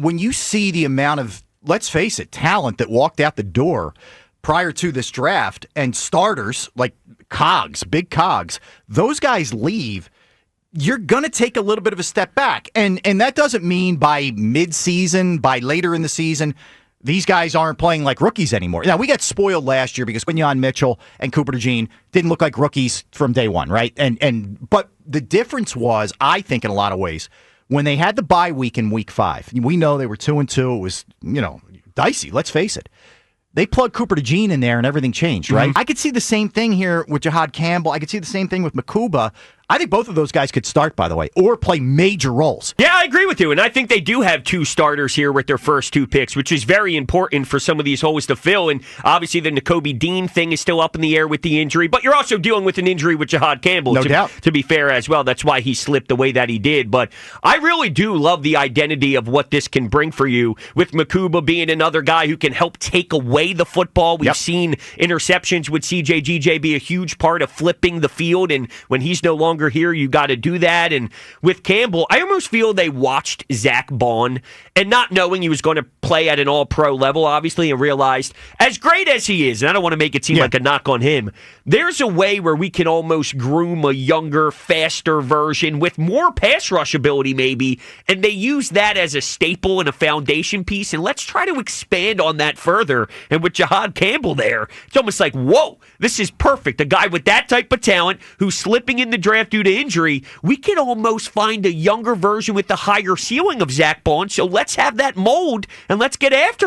When you see the amount of, let's face it, talent that walked out the door prior to this draft and starters like cogs, big cogs, those guys leave, you're going to take a little bit of a step back. And that doesn't mean by mid-season, by later in the season, these guys aren't playing like rookies anymore. Now, we got spoiled last year because Quinyon Mitchell and Cooper DeJean didn't look like rookies from day one, right? But the difference was, I think, in a lot of ways, when they had the bye week in week 5, we know they were 2-2. It was, dicey, let's face it. They plugged Cooper DeJean in there and everything changed, right? I could see the same thing here with Jihaad Campbell. I could see the same thing with Mukuba. I think both of those guys could start, by the way, or play major roles. Yeah, I agree with you, and I think they do have 2 starters here with their first 2 picks, which is very important for some of these holes to fill, and obviously the Nakobe Dean thing is still up in the air with the injury, but you're also dealing with an injury with Jihaad Campbell, no doubt. To be fair as well. That's why he slipped the way that he did, but I really do love the identity of what this can bring for you, with Mukuba being another guy who can help take away the football. We've seen interceptions with CJ be a huge part of flipping the field, and when he's no longer here, you got to do that. And with Campbell, I almost feel they watched Zach Bond, and not knowing he was going to play at an all-pro level, obviously, and realized, as great as he is, and I don't want to make it seem like a knock on him, there's a way where we can almost groom a younger, faster version with more pass rush ability maybe, and they use that as a staple and a foundation piece, and let's try to expand on that further. And with Jihaad Campbell there, it's almost like, whoa, this is perfect. A guy with that type of talent who's slipping in the draft due to injury, we can almost find a younger version with the higher ceiling of Zach Bond. So let's have that mold and let's get after it.